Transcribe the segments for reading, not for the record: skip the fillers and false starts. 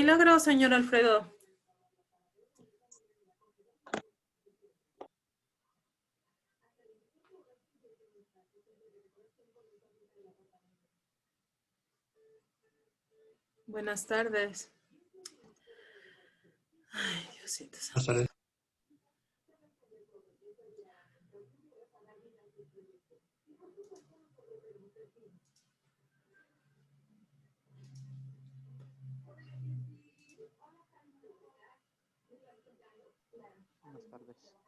milagro, señor Alfredo. Buenas tardes. Ay, Diosito santo. Buenas tardes. Buenas tardes.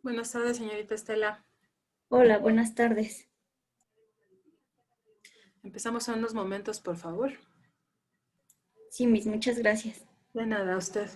Buenas tardes, señorita Estela. Hola, buenas tardes. Empezamos en unos momentos, por favor. Sí, Miss, muchas gracias. De nada, usted.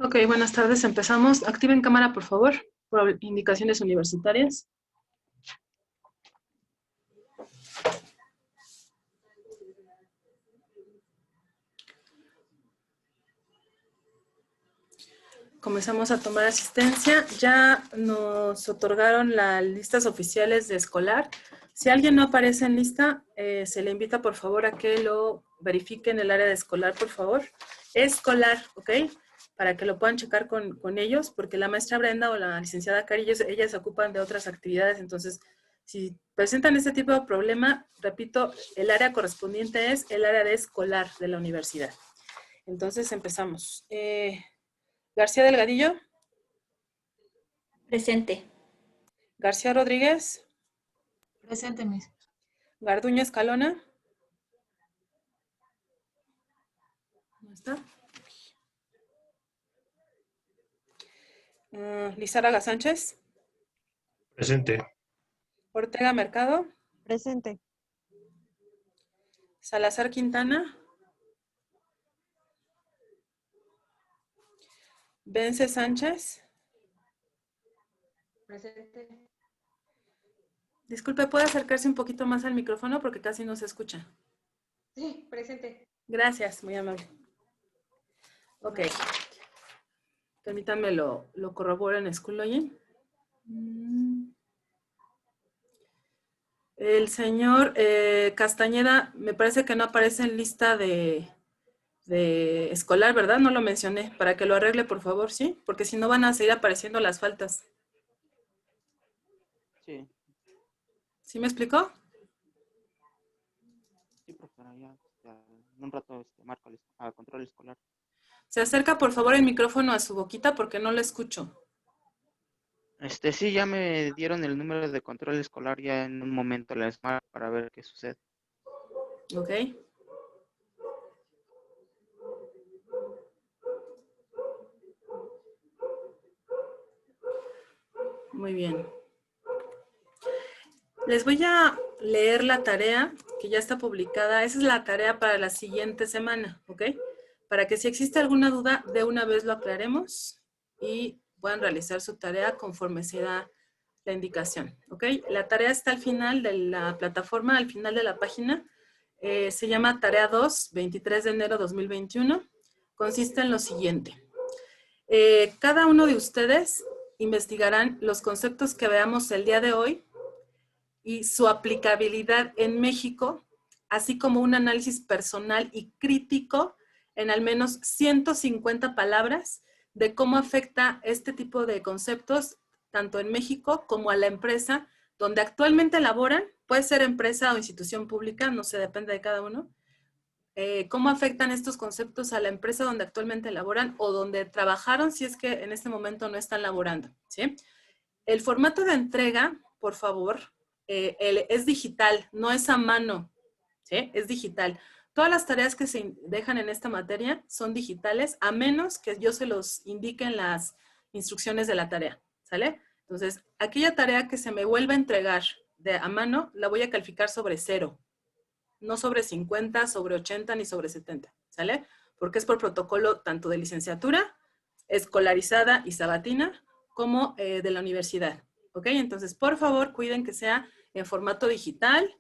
Ok, buenas tardes. Empezamos. Activen cámara, por favor, por indicaciones universitarias. Comenzamos a tomar asistencia. Ya nos otorgaron las listas oficiales de escolar. Si alguien no aparece en lista, se le invita por favor a que lo verifique en el área de escolar, por favor. Escolar, ¿ok? Para que lo puedan checar con ellos, porque la maestra Brenda o la licenciada Cari, ellas se ocupan de otras actividades. Entonces, si presentan este tipo de problema, repito, el área correspondiente es el área de escolar de la universidad. Entonces, empezamos. García Delgadillo. Presente. García Rodríguez. Presente, Miss. Garduño Escalona. ¿No está? Lizárraga Sánchez. Presente. Ortega Mercado. Presente. Salazar Quintana. Vence Sánchez. Presente. Disculpe, ¿puede acercarse un poquito más al micrófono porque casi no se escucha? Sí, presente. Gracias, muy amable. Ok. Permítanme lo corroboro en Schoology. El señor Castañeda, me parece que no aparece en lista de escolar, ¿verdad? No lo mencioné. Para que lo arregle, por favor, ¿sí? Porque si no van a seguir apareciendo las faltas. Sí, ¿Sí me explicó? sí, profesora, ya en un rato marco a control escolar. Se acerca, por favor, el micrófono a su boquita porque no lo escucho. Sí, ya me dieron el número de control escolar, ya en un momento les marco para ver qué sucede. ¿Ok? Muy bien. Les voy a leer la tarea que ya está publicada. Esa es la tarea para la siguiente semana, ¿ok? Para que si existe alguna duda, de una vez lo aclaremos y puedan realizar su tarea conforme se da la indicación, ¿ok? La tarea está al final de la plataforma, al final de la página. Se llama Tarea 2, 23 de enero 2021. Consiste en lo siguiente. Cada uno de ustedes investigarán los conceptos que veamos el día de hoy y su aplicabilidad en México, así como un análisis personal y crítico en al menos 150 palabras de cómo afecta este tipo de conceptos tanto en México como a la empresa donde actualmente laboran, puede ser empresa o institución pública, no sé, depende de cada uno, cómo afectan estos conceptos a la empresa donde actualmente laboran o donde trabajaron si es que en este momento no están laborando, ¿sí? El formato de entrega, por favor, es digital, no es a mano, ¿sí? Es digital. Todas las tareas que se dejan en esta materia son digitales, a menos que yo se los indique en las instrucciones de la tarea, ¿sale? Entonces, aquella tarea que se me vuelva a entregar a mano, la voy a calificar sobre 0, no sobre 50, sobre 80 ni sobre 70, ¿sale? Porque es por protocolo tanto de licenciatura, escolarizada y sabatina, como de la universidad, ¿ok? Entonces, por favor, cuiden que sea en formato digital,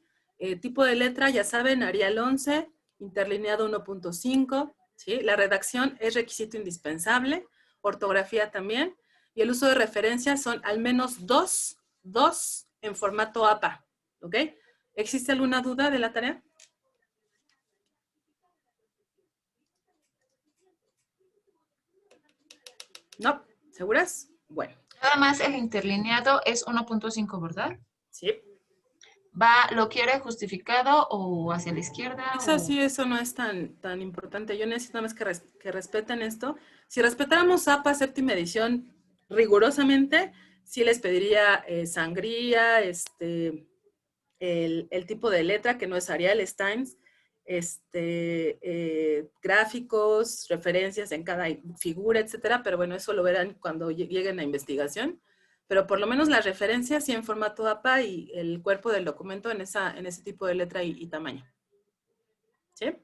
tipo de letra, ya saben, Arial 11, interlineado 1.5, ¿sí? La redacción es requisito indispensable, ortografía también, y el uso de referencias son al menos dos en formato APA, ¿ok? ¿Existe alguna duda de la tarea? ¿No? ¿Seguras? Bueno, Nada más el interlineado es 1.5, ¿verdad? sí. ¿Lo quiere justificado o hacia la izquierda? Eso sí, eso no es tan importante. Yo necesito nada más que respeten esto. Si respetáramos APA séptima edición rigurosamente, sí les pediría sangría, el tipo de letra, que no es Arial, es Times, gráficos, referencias en cada figura, etcétera, pero bueno, eso lo verán cuando lleguen a investigación. Pero por lo menos las referencias sí en formato APA y el cuerpo del documento en ese tipo de letra y tamaño. ¿Sí?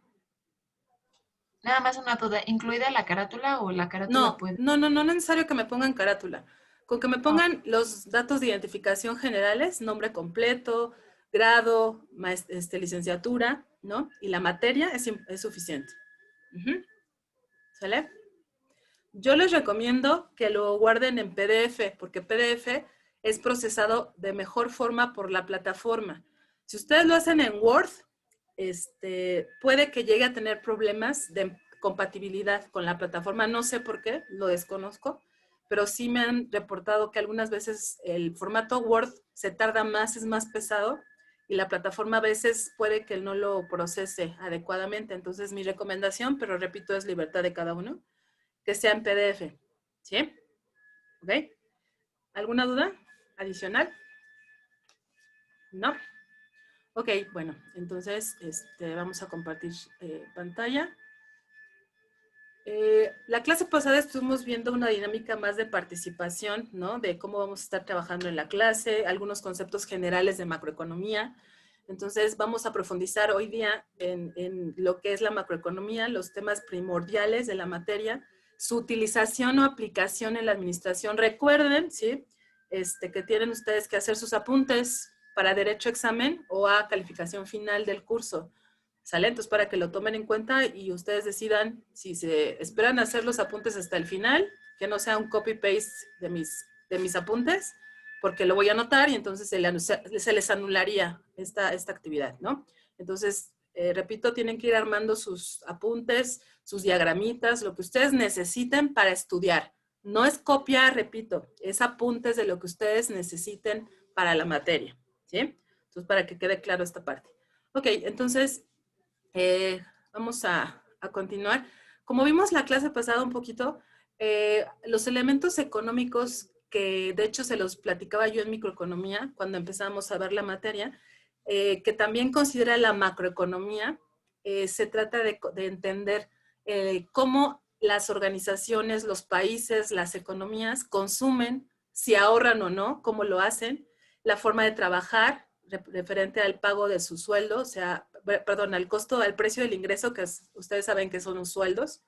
Nada más una duda, ¿incluida la carátula o la carátula No, puede? no necesario que me pongan carátula. Con que me Ah, pongan los datos de identificación generales, nombre completo, grado, licenciatura, ¿no? Y la materia es suficiente. Ujú. ¿Sale? Yo les recomiendo que lo guarden en PDF, porque PDF es procesado de mejor forma por la plataforma. Si ustedes lo hacen en Word, puede que llegue a tener problemas de compatibilidad con la plataforma. No sé por qué, lo desconozco, pero sí me han reportado que algunas veces el formato Word se tarda más, es más pesado, y la plataforma a veces puede que no lo procese adecuadamente. Entonces, mi recomendación, pero repito, es libertad de cada uno, que sea en PDF. ¿Sí? ¿Ok? ¿Alguna duda adicional? No. Ok, bueno, entonces vamos a compartir pantalla. La clase pasada estuvimos viendo una dinámica más de participación, ¿no? De cómo vamos a estar trabajando en la clase, algunos conceptos generales de macroeconomía. Entonces vamos a profundizar hoy día en lo que es la macroeconomía, los temas primordiales de la materia, su utilización o aplicación en la administración. Recuerden, ¿sí? Que tienen ustedes que hacer sus apuntes para derecho a examen o a calificación final del curso. ¿Sale? Entonces, para que lo tomen en cuenta y ustedes decidan si se esperan hacer los apuntes hasta el final, que no sea un copy-paste de mis apuntes, porque lo voy a anotar y entonces se les anularía esta actividad, ¿no? Entonces, repito, tienen que ir armando sus apuntes, sus diagramitas, lo que ustedes necesiten para estudiar. No es copia, repito, es apuntes de lo que ustedes necesiten para la materia, ¿sí? Entonces, para que quede claro esta parte. Ok, entonces, vamos a continuar. Como vimos la clase pasada un poquito, los elementos económicos que de hecho se los platicaba yo en microeconomía cuando empezamos a ver la materia, que también considera la macroeconomía, se trata de entender cómo las organizaciones, los países, las economías consumen, si ahorran o no, cómo lo hacen, la forma de trabajar referente al pago de su sueldo, o sea, perdón, al costo, al precio del ingreso, que ustedes saben que son los sueldos,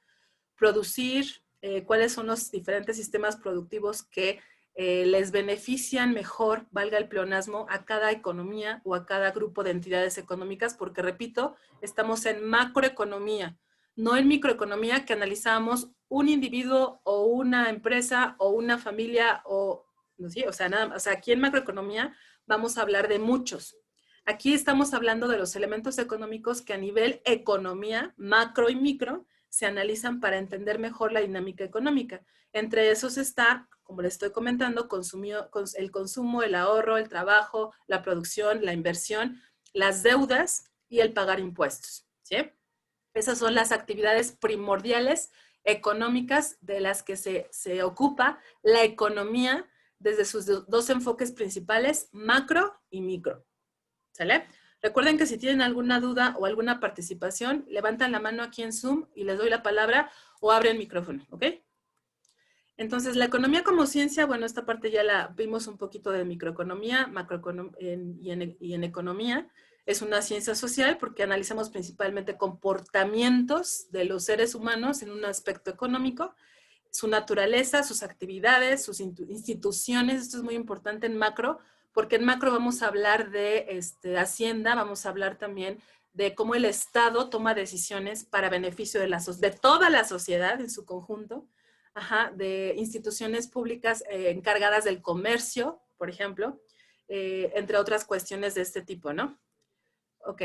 producir, cuáles son los diferentes sistemas productivos que les benefician mejor, valga el pleonasmo, a cada economía o a cada grupo de entidades económicas, porque repito, estamos en macroeconomía, no en microeconomía, que analizamos un individuo o una empresa o una familia o, no sé, o sea, nada, o sea, aquí en macroeconomía vamos a hablar de muchos. Aquí estamos hablando de los elementos económicos que a nivel economía, macro y micro, se analizan para entender mejor la dinámica económica. Entre esos está, como les estoy comentando, el consumo, el ahorro, el trabajo, la producción, la inversión, las deudas y el pagar impuestos, ¿sí? Esas son las actividades primordiales económicas de las que se ocupa la economía desde sus dos enfoques principales, macro y micro. ¿Sale? Recuerden que si tienen alguna duda o alguna participación, levantan la mano aquí en Zoom y les doy la palabra o abren el micrófono, ¿ok? Entonces, la economía como ciencia, bueno, esta parte ya la vimos un poquito de microeconomía, y en economía. Es una ciencia social porque analizamos principalmente comportamientos de los seres humanos en un aspecto económico, su naturaleza, sus actividades, sus instituciones. Esto es muy importante en macro, porque en macro vamos a hablar de Hacienda, vamos a hablar también de cómo el Estado toma decisiones para beneficio de toda la sociedad en su conjunto, de instituciones públicas encargadas del comercio, por ejemplo, entre otras cuestiones de este tipo, ¿no? Ok.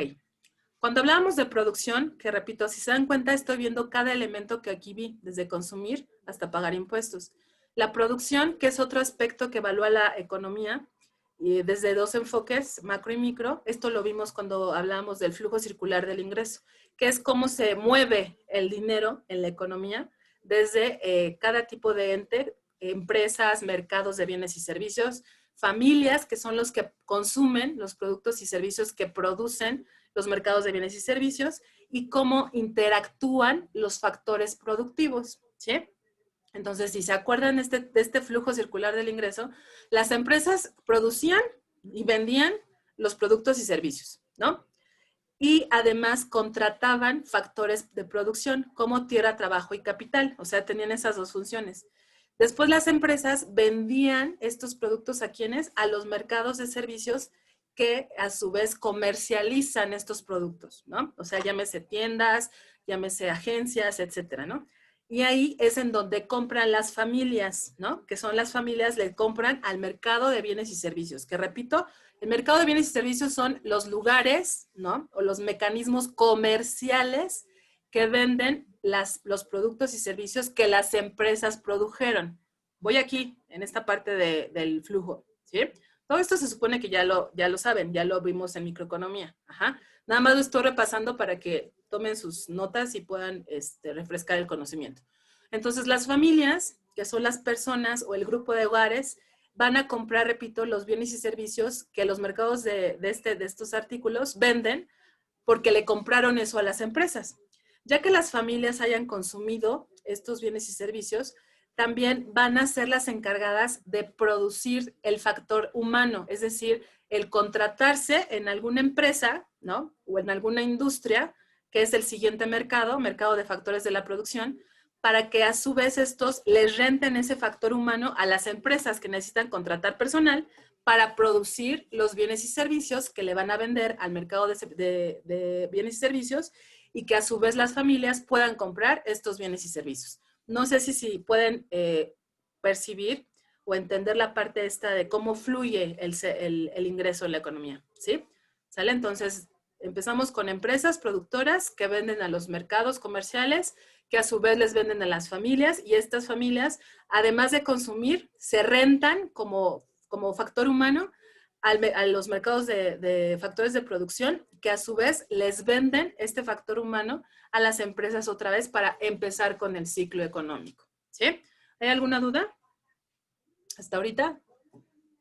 Cuando hablábamos de producción, que repito, si se dan cuenta, estoy viendo cada elemento que aquí vi, desde consumir hasta pagar impuestos. La producción, que es otro aspecto que evalúa la economía, y desde dos enfoques, macro y micro. Esto lo vimos cuando hablábamos del flujo circular del ingreso, que es cómo se mueve el dinero en la economía desde cada tipo de ente, empresas, mercados de bienes y servicios, familias, que son los que consumen los productos y servicios que producen los mercados de bienes y servicios, y cómo interactúan los factores productivos, ¿sí? Entonces, si se acuerdan de este flujo circular del ingreso, las empresas producían y vendían los productos y servicios, ¿no? Y además contrataban factores de producción como tierra, trabajo y capital, o sea, tenían esas dos funciones. Después las empresas vendían estos productos ¿a quiénes? A los mercados de servicios que a su vez comercializan estos productos, ¿no? O sea, llámese tiendas, llámese agencias, etcétera, ¿no? Y ahí es en donde compran las familias, ¿no? Que son las familias, le compran al mercado de bienes y servicios. Que repito, el mercado de bienes y servicios son los lugares, ¿no? O los mecanismos comerciales que venden los productos y servicios que las empresas produjeron. Voy aquí, en esta parte del flujo, ¿sí? Todo esto se supone que ya lo saben, ya lo vimos en microeconomía. Ajá. Nada más lo estoy repasando para que tomen sus notas y puedan refrescar el conocimiento. Entonces, las familias, que son las personas o el grupo de hogares, van a comprar, repito, los bienes y servicios que los mercados de estos artículos venden porque le compraron eso a las empresas. Ya que las familias hayan consumido estos bienes y servicios, también van a ser las encargadas de producir el factor humano, es decir, el contratarse en alguna empresa, ¿no? O en alguna industria, que es el siguiente mercado de factores de la producción, para que a su vez estos les renten ese factor humano a las empresas que necesitan contratar personal para producir los bienes y servicios que le van a vender al mercado de bienes y servicios, y que a su vez las familias puedan comprar estos bienes y servicios. No sé si pueden percibir o entender la parte esta de cómo fluye el ingreso en la economía, ¿sí? ¿Sale? Entonces, empezamos con empresas productoras que venden a los mercados comerciales, que a su vez les venden a las familias, y estas familias, además de consumir, se rentan como factor humano a los mercados de factores de producción, que a su vez les venden este factor humano a las empresas otra vez para empezar con el ciclo económico, ¿sí? ¿Hay alguna duda? ¿Hasta ahorita?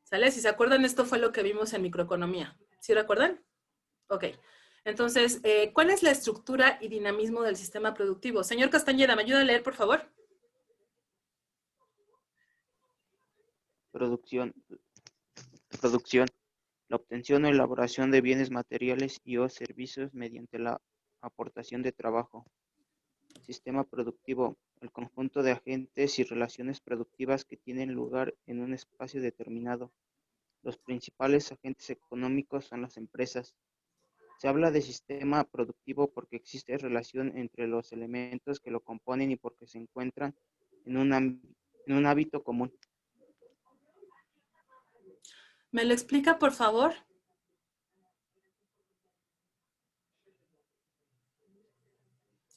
¿Sale? Si se acuerdan, esto fue lo que vimos en microeconomía. ¿Sí recuerdan? Ok. Entonces, ¿cuál es la estructura y dinamismo del sistema productivo? Señor Castañeda, ¿me ayuda a leer, por favor? Producción, la obtención o elaboración de bienes materiales y o servicios mediante la aportación de trabajo. Sistema productivo, el conjunto de agentes y relaciones productivas que tienen lugar en un espacio determinado. Los principales agentes económicos son las empresas. Se habla de sistema productivo porque existe relación entre los elementos que lo componen y porque se encuentran en un hábito común. ¿Me lo explica, por favor?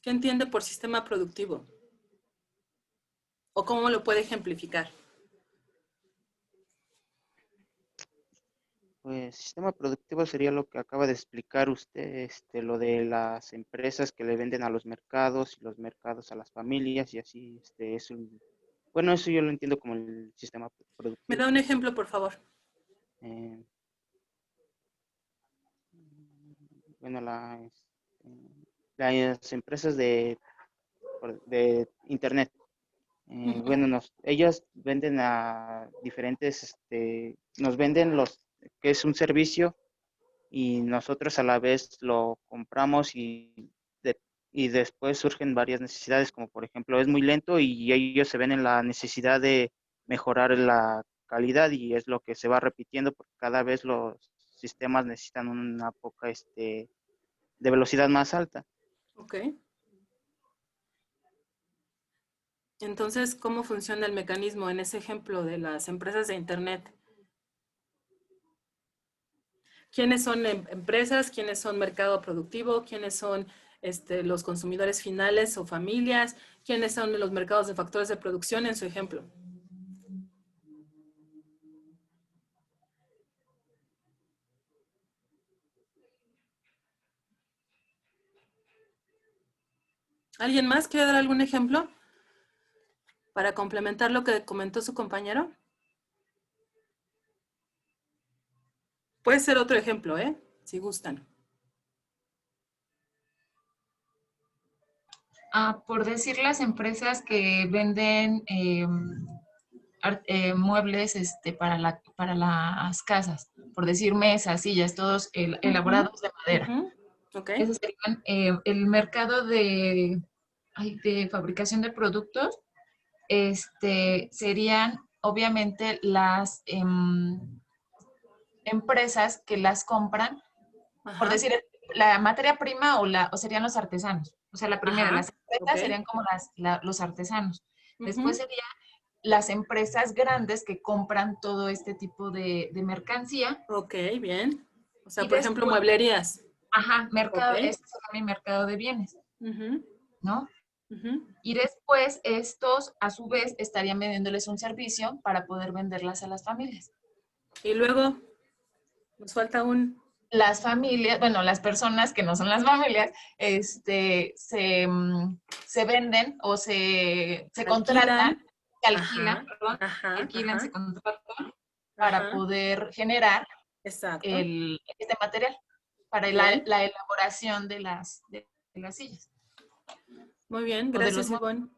¿Qué entiende por sistema productivo? ¿O cómo lo puede ejemplificar? Pues sistema productivo sería lo que acaba de explicar usted, lo de las empresas que le venden a los mercados y los mercados a las familias y así, bueno, eso yo lo entiendo como el sistema ¿Me productivo. da un ejemplo, por favor? Eh, bueno, las empresas de internet, bueno, ellas venden a diferentes, nos venden que es un servicio y nosotros a la vez lo compramos y después surgen varias necesidades, como por ejemplo es muy lento y ellos se ven en la necesidad de mejorar la calidad y es lo que se va repitiendo porque cada vez los sistemas necesitan una poca de velocidad más alta. Ok. Entonces, ¿cómo funciona el mecanismo en ese ejemplo de las empresas de internet? ¿Quiénes son empresas? ¿Quiénes son mercado productivo? ¿Quiénes son los consumidores finales o familias? ¿Quiénes son los mercados de factores de producción en su ejemplo? ¿Alguien más quiere dar algún ejemplo para complementar lo que comentó su compañero? Puede ser otro ejemplo, si gustan. Por decir las empresas que venden muebles para las casas, por decir mesas, sillas, todos elaborados de madera. Ok. Ese sería el mercado de fabricación de productos. Serían obviamente las empresas que las compran, Ajá. por decir la materia prima o serían los artesanos. O sea, la primera, Ajá, las empresas ok. serían como los artesanos. Después Ujú. serían las empresas grandes que compran todo este tipo de mercancía. Ok, bien. O sea, Y por ejemplo, después, mueblerías. mercado, Ok. este será mi mercado de bienes, Ujú, ¿no? ujú. Y después estos, a su vez, estarían vendiéndoles un servicio para poder venderlas a las familias. Y luego nos falta un... Las familias, bueno, las personas que no son las familias, se venden o se contratan, se alquilan, Ajá, perdón, ajá, alquilan, se ajá, contratan para ajá. poder generar Exacto. este material para Bien. la elaboración de las sillas Muy bien, o de los gracias, muebles. Ivonne.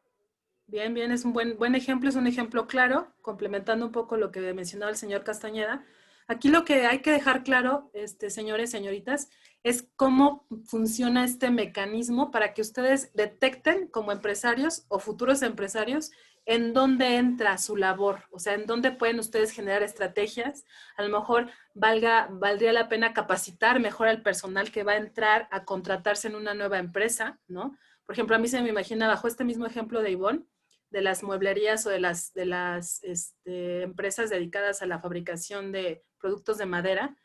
Bien, bien, es un buen ejemplo, es un ejemplo claro, complementando un poco lo que mencionaba el señor Castañeda. Aquí lo que hay que dejar claro, señores, señoritas, es cómo funciona este mecanismo para que ustedes detecten como empresarios o futuros empresarios en dónde entra su labor, o sea, en dónde pueden ustedes generar estrategias. A lo mejor valdría la pena capacitar mejor al personal que va a entrar a contratarse en una nueva empresa, ¿no? Por ejemplo, a mí se me imagina bajo este mismo ejemplo de Ivonne, de las mueblerías o de las empresas dedicadas a la fabricación de productos de madera,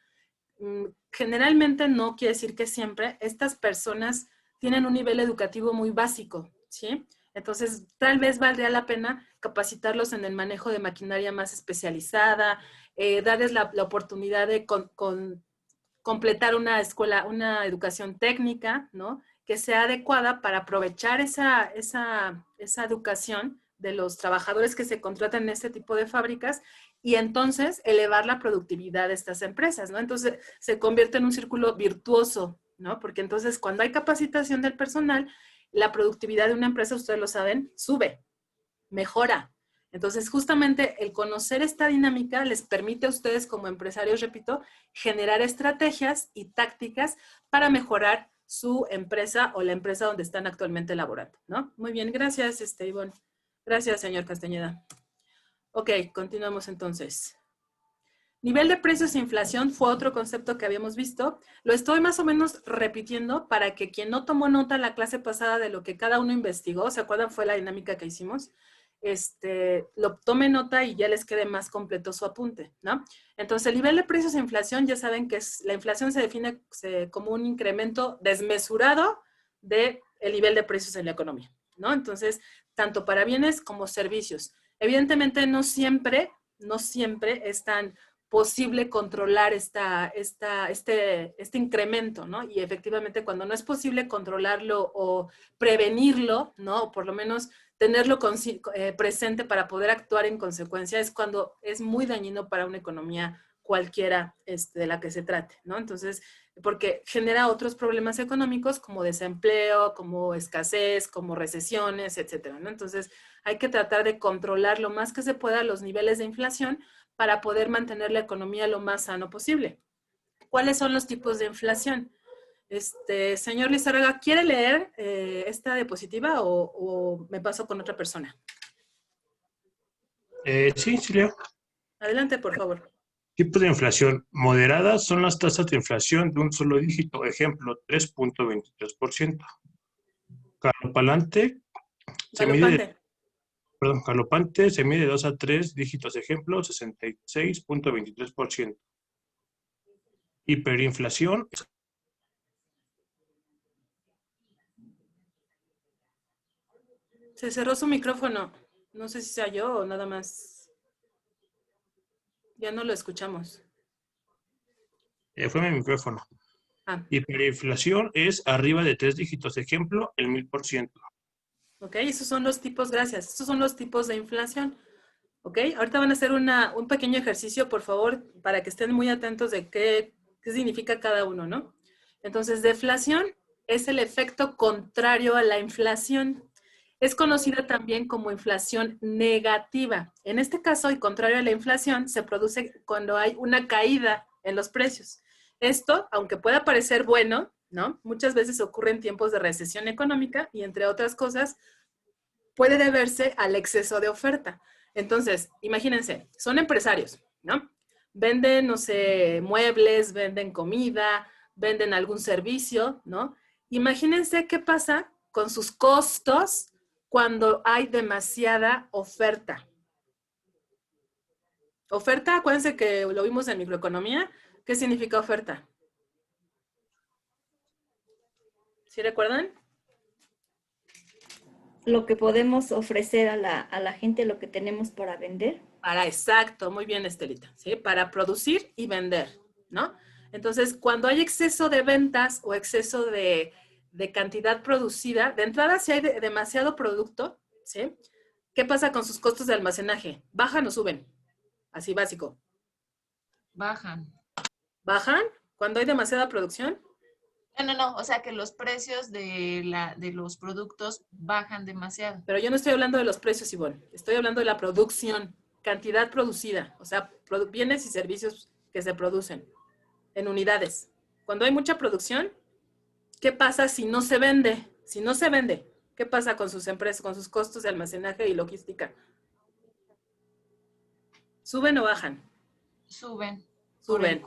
generalmente, no quiere decir que siempre, estas personas tienen un nivel educativo muy básico, ¿sí? Entonces, tal vez valdría la pena capacitarlos en el manejo de maquinaria más especializada, darles la oportunidad de completar una escuela, una educación técnica, ¿no? Que sea adecuada para aprovechar esa educación de los trabajadores que se contratan en este tipo de fábricas y entonces elevar la productividad de estas empresas, ¿no? Entonces se convierte en un círculo virtuoso, ¿no? Porque entonces cuando hay capacitación del personal, la productividad de una empresa, ustedes lo saben, sube, mejora. Entonces, justamente el conocer esta dinámica les permite a ustedes como empresarios, repito, generar estrategias y tácticas para mejorar su empresa o la empresa donde están actualmente laborando, ¿no? Muy bien, gracias, Ivonne. Gracias, señor Castañeda. Ok, continuamos entonces. Nivel de precios e inflación fue otro concepto que habíamos visto. Lo estoy más o menos repitiendo para que quien no tomó nota la clase pasada de lo que cada uno investigó, ¿se acuerdan? Fue la dinámica que hicimos. Lo tome nota y ya les quede más completo su apunte, ¿no? Entonces, el nivel de precios e inflación, ya saben que la inflación se define como un incremento desmesurado del nivel de precios en la economía, ¿no? Entonces, tanto para bienes como servicios. Evidentemente, no siempre es tan posible controlar este incremento, ¿no? Y efectivamente, cuando no es posible controlarlo o prevenirlo, ¿no? O por lo menos tenerlo presente para poder actuar en consecuencia, es cuando es muy dañino para una economía cualquiera de la que se trate, ¿no? Entonces, porque genera otros problemas económicos como desempleo, como escasez, como recesiones, etcétera, ¿no? Entonces, hay que tratar de controlar lo más que se pueda los niveles de inflación para poder mantener la economía lo más sano posible. ¿Cuáles son los tipos de inflación? Señor Lizárraga, ¿quiere leer esta diapositiva o me paso con otra persona? Sí, sí, leo. Adelante, por favor. Tipos de inflación moderadas son las tasas de inflación de un solo dígito, ejemplo, 3.23%. Galopante galopante se mide de 2 a 3 dígitos, ejemplo, 66.23%. Hiperinflación. Se cerró su micrófono. No sé si sea yo o nada más. Ya no lo escuchamos. Fue mi micrófono. Ah. Hiperinflación es arriba de 3 dígitos, ejemplo, el 1000%. Ok, esos son los tipos, gracias. Esos son los tipos de inflación. Ok, ahorita van a hacer un pequeño ejercicio, por favor, para que estén muy atentos de qué significa cada uno, ¿no? Entonces, deflación es el efecto contrario a la inflación. Es conocida también como inflación negativa. En este caso, y contrario a la inflación, se produce cuando hay una caída en los precios. Esto, aunque pueda parecer bueno, ¿no? Muchas veces ocurre en tiempos de recesión económica y, entre otras cosas, puede deberse al exceso de oferta. Entonces, imagínense, son empresarios, ¿no? Venden, no sé, muebles, venden comida, venden algún servicio, ¿no? Imagínense qué pasa con sus costos cuando hay demasiada oferta. Oferta, acuérdense que lo vimos en microeconomía. ¿Qué significa oferta? ¿Sí recuerdan? Lo que podemos ofrecer a la gente, lo que tenemos para vender. Exacto, muy bien, Estelita, ¿sí? Para producir y vender, ¿no? Entonces, cuando hay exceso de ventas o exceso de cantidad producida, de entrada, si hay demasiado producto, ¿sí? ¿Qué pasa con sus costos de almacenaje? ¿Bajan o suben? Así básico. Bajan. ¿Bajan cuando hay demasiada producción? No, o sea que los precios de los productos bajan demasiado. Pero yo no estoy hablando de los precios, Ivonne. Estoy hablando de la producción, cantidad producida, o sea, bienes y servicios que se producen en unidades. Cuando hay mucha producción, ¿qué pasa si no se vende? Si no se vende, ¿qué pasa con sus empresas, con sus costos de almacenaje y logística? ¿Suben o bajan? Suben. Suben.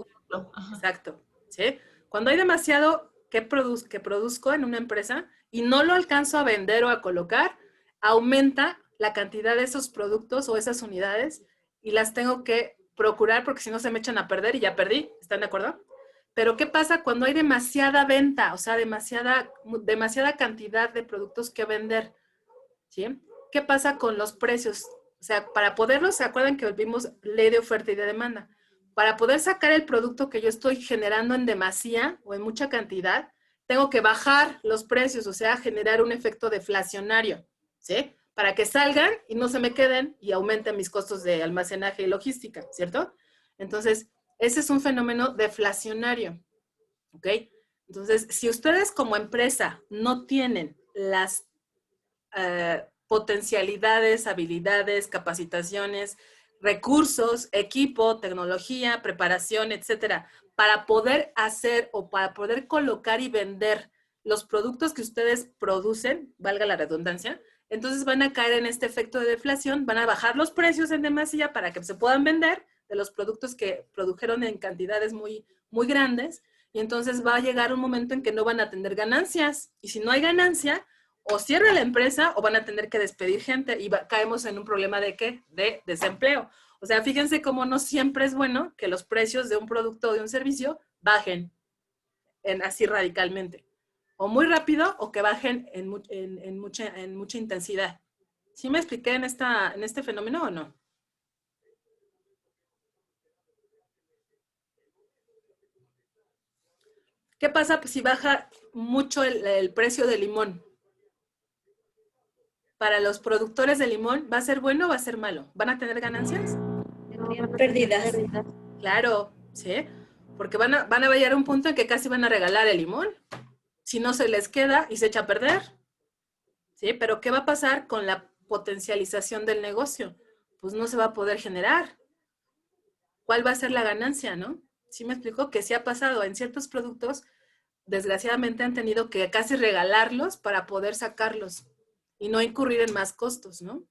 Exacto. ¿Sí? Cuando hay demasiado que produzco en una empresa y no lo alcanzo a vender o a colocar, aumenta la cantidad de esos productos o esas unidades y las tengo que procurar porque si no se me echan a perder y ya perdí, ¿están de acuerdo? Pero ¿qué pasa cuando hay demasiada venta? O sea, demasiada cantidad de productos que vender, ¿sí? ¿Qué pasa con los precios? O sea, para poderlos, ¿se acuerdan que vimos ley de oferta y de demanda? Para poder sacar el producto que yo estoy generando en demasía o en mucha cantidad, tengo que bajar los precios, o sea, generar un efecto deflacionario, ¿sí? Para que salgan y no se me queden y aumenten mis costos de almacenaje y logística, ¿cierto? Entonces, ese es un fenómeno deflacionario, ¿ok? Entonces, si ustedes como empresa no tienen las potencialidades, habilidades, capacitaciones, recursos, equipo, tecnología, preparación, etcétera, para poder hacer o para poder colocar y vender los productos que ustedes producen, valga la redundancia, entonces van a caer en este efecto de deflación, van a bajar los precios en demasía para que se puedan vender de los productos que produjeron en cantidades muy, muy grandes, y entonces va a llegar un momento en que no van a tener ganancias, y si no hay ganancia, o cierra la empresa o van a tener que despedir gente y caemos en un problema de ¿qué? De desempleo. O sea, fíjense cómo no siempre es bueno que los precios de un producto o de un servicio bajen así radicalmente. O muy rápido o que bajen en mucha intensidad. ¿Sí me expliqué en este fenómeno o no? ¿Qué pasa si baja mucho el precio del limón? Para los productores de limón, ¿va a ser bueno o va a ser malo? ¿Van a tener ganancias? Tendrían pérdidas. Claro, ¿sí? Porque van a llegar a un punto en que casi van a regalar el limón. Si no se les queda y se echa a perder. ¿Sí? Pero ¿qué va a pasar con la potencialización del negocio? Pues no se va a poder generar. ¿Cuál va a ser la ganancia, no? ¿Sí me explico? Que sí ha pasado en ciertos productos, desgraciadamente han tenido que casi regalarlos para poder sacarlos y no incurrir en más costos, ¿no?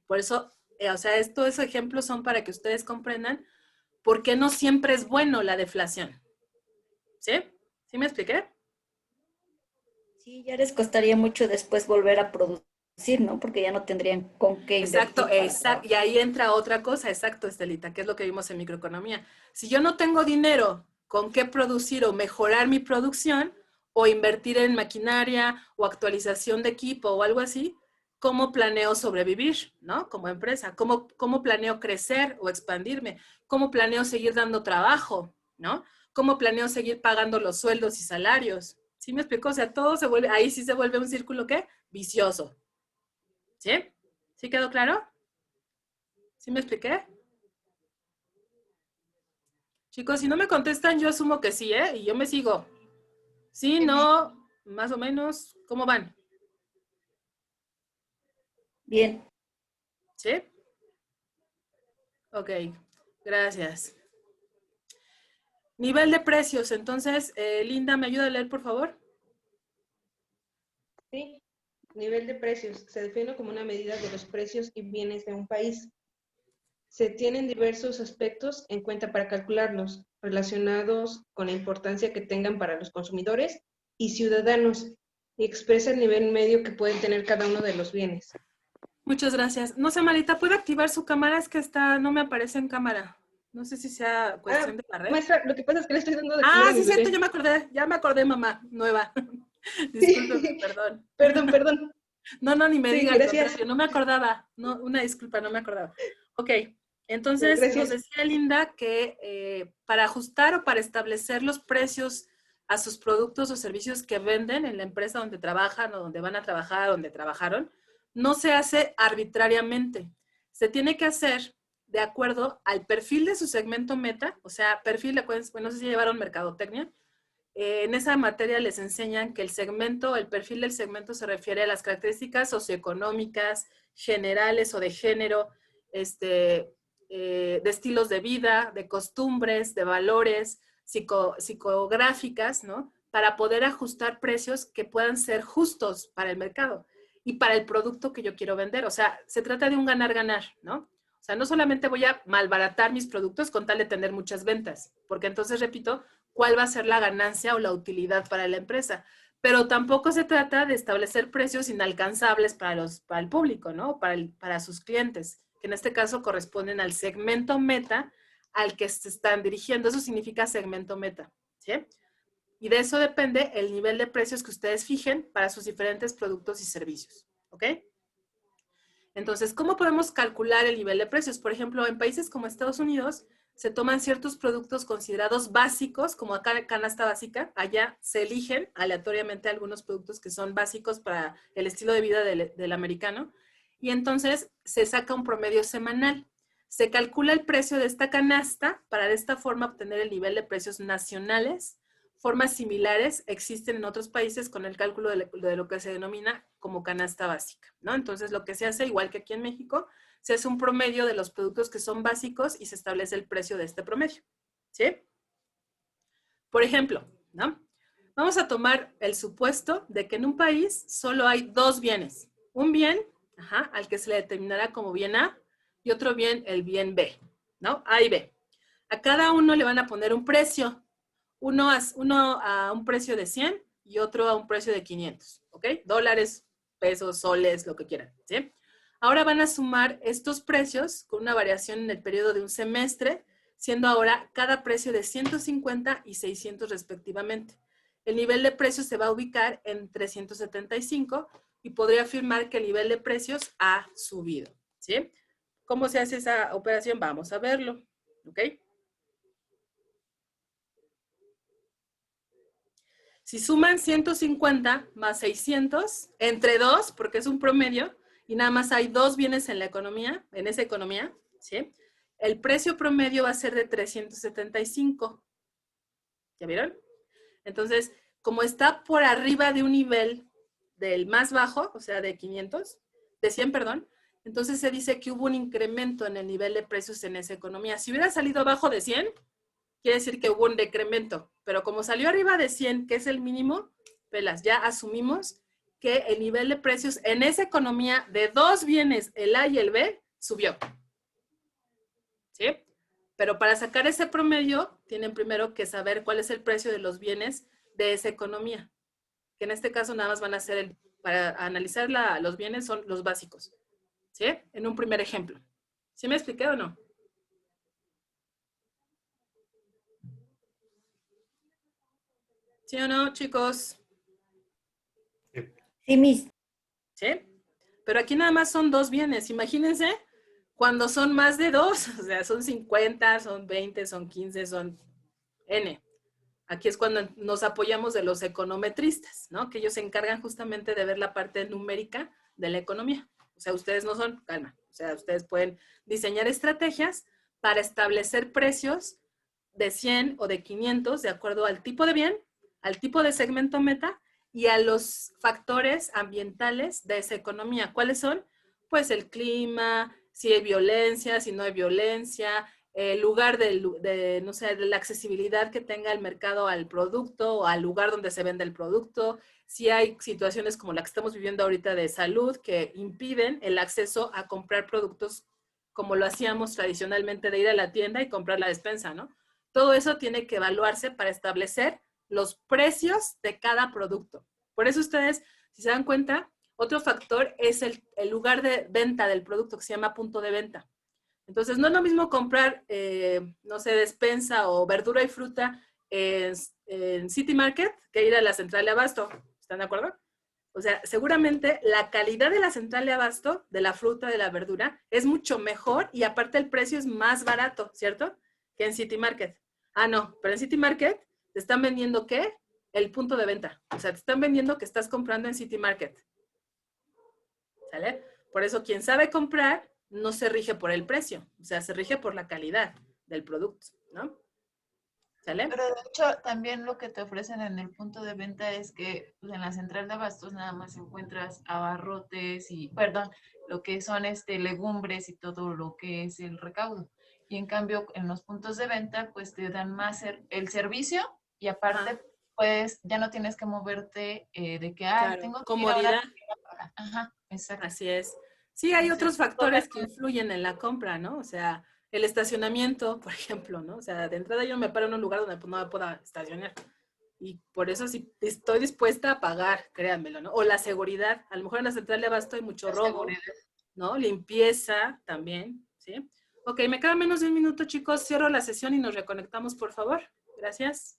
Por eso, o sea, estos ejemplos son para que ustedes comprendan por qué no siempre es bueno la deflación. ¿Sí? ¿Sí me expliqué? Sí, ya les costaría mucho después volver a producir, ¿no? Porque ya no tendrían con qué invertir. Exacto. Y ahí entra otra cosa, exacto, Estelita, que es lo que vimos en microeconomía. Si yo no tengo dinero con qué producir o mejorar mi producción, o invertir en maquinaria o actualización de equipo o algo así, ¿cómo planeo sobrevivir, ¿no? Como empresa. ¿Cómo planeo crecer o expandirme? ¿Cómo planeo seguir dando trabajo, ¿no? ¿Cómo planeo seguir pagando los sueldos y salarios? ¿Sí me explico? O sea, todo se vuelve, ahí sí se vuelve un círculo, ¿qué? Vicioso. ¿Sí? ¿Sí quedó claro? ¿Sí me expliqué? Chicos, si no me contestan, yo asumo que sí, ¿eh? Y yo me sigo. Sí, no, más o menos. ¿Cómo van? Bien. ¿Sí? Ok, gracias. Nivel de precios. Entonces, Linda, ¿me ayuda a leer, por favor? Sí, nivel de precios. Se define como una medida de los precios y bienes de un país. Se tienen diversos aspectos en cuenta para calcularlos, relacionados con la importancia que tengan para los consumidores y ciudadanos, y expresa el nivel medio que pueden tener cada uno de los bienes. Muchas gracias. No sé, Marita, ¿puede activar su cámara? Es que no me aparece en cámara. No sé si sea cuestión de la red. Maestra, lo que pasa es que le estoy dando de comer a mi Sí, cierto, bebé. ya me acordé, mamá, nueva. Discúlpeme, perdón. Perdón. No, ni me Sí, diga, al gracias. contrario, no me acordaba. No, una disculpa, no me acordaba. Ok, entonces Gracias. nos decía Linda que para ajustar o para establecer los precios a sus productos o servicios que venden en la empresa donde trabajan o donde van a trabajar, donde trabajaron, no se hace arbitrariamente. Se tiene que hacer de acuerdo al perfil de su segmento meta, o sea, perfil, no sé si llevaron mercadotecnia. En esa materia les enseñan que el perfil del segmento se refiere a las características socioeconómicas, generales o de género, de estilos de vida, de costumbres, de valores, psicográficas, ¿no? Para poder ajustar precios que puedan ser justos para el mercado y para el producto que yo quiero vender. O sea, se trata de un ganar-ganar, ¿no? O sea, no solamente voy a malbaratar mis productos con tal de tener muchas ventas, porque entonces, repito, ¿cuál va a ser la ganancia o la utilidad para la empresa? Pero tampoco se trata de establecer precios inalcanzables para el público, ¿no? Para sus clientes, que en este caso corresponden al segmento meta al que se están dirigiendo. Eso significa segmento meta, ¿sí? Y de eso depende el nivel de precios que ustedes fijen para sus diferentes productos y servicios, ¿ok? Entonces, ¿cómo podemos calcular el nivel de precios? Por ejemplo, en países como Estados Unidos, se toman ciertos productos considerados básicos, como acá canasta básica. Allá se eligen aleatoriamente algunos productos que son básicos para el estilo de vida del americano. Y entonces se saca un promedio semanal. Se calcula el precio de esta canasta para de esta forma obtener el nivel de precios nacionales. Formas similares existen en otros países con el cálculo de lo que se denomina como canasta básica, ¿no? Entonces, lo que se hace, igual que aquí en México, se hace un promedio de los productos que son básicos y se establece el precio de este promedio, ¿sí? Por ejemplo, ¿no? Vamos a tomar el supuesto de que en un país solo hay dos bienes. Un bien, al que se le determinará como bien A, y otro bien, el bien B, ¿no? A y B. A cada uno le van a poner un precio. Uno a un precio de 100 y otro a un precio de 500, ¿ok? Dólares, pesos, soles, lo que quieran, ¿sí? Ahora van a sumar estos precios con una variación en el periodo de un semestre, siendo ahora cada precio de 150 y 600 respectivamente. El nivel de precios se va a ubicar en 375 y podría afirmar que el nivel de precios ha subido, ¿sí? ¿Cómo se hace esa operación? Vamos a verlo, ¿ok? Si suman 150 más 600, entre 2, porque es un promedio, y nada más hay dos bienes en la economía, en esa economía, ¿sí? El precio promedio va a ser de 375. ¿Ya vieron? Entonces, como está por arriba de un nivel del más bajo, o sea, de 500, de 100, perdón, entonces se dice que hubo un incremento en el nivel de precios en esa economía. Si hubiera salido abajo de 100, quiere decir que hubo un decremento, pero como salió arriba de 100, que es el mínimo, pelas, ya asumimos que el nivel de precios en esa economía de dos bienes, el A y el B, subió. ¿Sí? Pero para sacar ese promedio, tienen primero que saber cuál es el precio de los bienes de esa economía, que en este caso nada más van a ser, para analizar los bienes son los básicos. ¿Sí? En un primer ejemplo. ¿Sí me expliqué o no? ¿Sí o no, chicos? Sí, Miss. ¿Sí? Pero aquí nada más son dos bienes. Imagínense cuando son más de dos, o sea, son 50, son 20, son 15, son N. Aquí es cuando nos apoyamos de los econometristas, ¿no? Que ellos se encargan justamente de ver la parte numérica de la economía. O sea, ustedes no son, calma, o sea, ustedes pueden diseñar estrategias para establecer precios de 100 o de 500 de acuerdo al tipo de bien, al tipo de segmento meta y a los factores ambientales de esa economía. ¿Cuáles son? Pues el clima, si hay violencia, si no hay violencia, el lugar no sé, de la accesibilidad que tenga el mercado al producto o al lugar donde se vende el producto, si hay situaciones como la que estamos viviendo ahorita de salud que impiden el acceso a comprar productos como lo hacíamos tradicionalmente de ir a la tienda y comprar la despensa, ¿no? Todo eso tiene que evaluarse para establecer los precios de cada producto. Por eso ustedes, si se dan cuenta, otro factor es el lugar de venta del producto que se llama punto de venta. Entonces, no es lo mismo comprar, no sé, despensa o verdura y fruta en City Market que ir a la central de abasto. ¿Están de acuerdo? O sea, seguramente la calidad de la central de abasto, de la fruta, de la verdura, es mucho mejor y aparte el precio es más barato, ¿cierto? Que en City Market. Ah, no, pero en City Market te están vendiendo, ¿qué? El punto de venta. O sea, te están vendiendo que estás comprando en City Market. ¿Sale? Por eso quien sabe comprar no se rige por el precio, o sea, se rige por la calidad del producto, ¿no? ¿Sale? Pero de hecho, también lo que te ofrecen en el punto de venta es que pues, en la central de abastos nada más encuentras abarrotes y, perdón, lo que son legumbres y todo lo que es el recaudo. Y en cambio, en los puntos de venta, pues te dan más el servicio y aparte, Ajá. pues ya no tienes que moverte de que, Claro, tengo que ir ahora. comodidad. Ajá, exacto. Así es. Sí, hay Entonces, otros factores que influyen en la compra, ¿no? O sea, el estacionamiento, por ejemplo, ¿no? O sea, de entrada yo me paro en un lugar donde pues, no me pueda estacionar. Y por eso sí estoy dispuesta a pagar, créanmelo, ¿no? O la seguridad. A lo mejor en la central de abasto hay mucho La robo, seguridad. ¿no? Limpieza también, ¿sí? Ok, me queda menos de un minuto, chicos. Cierro la sesión y nos reconectamos, por favor. Gracias.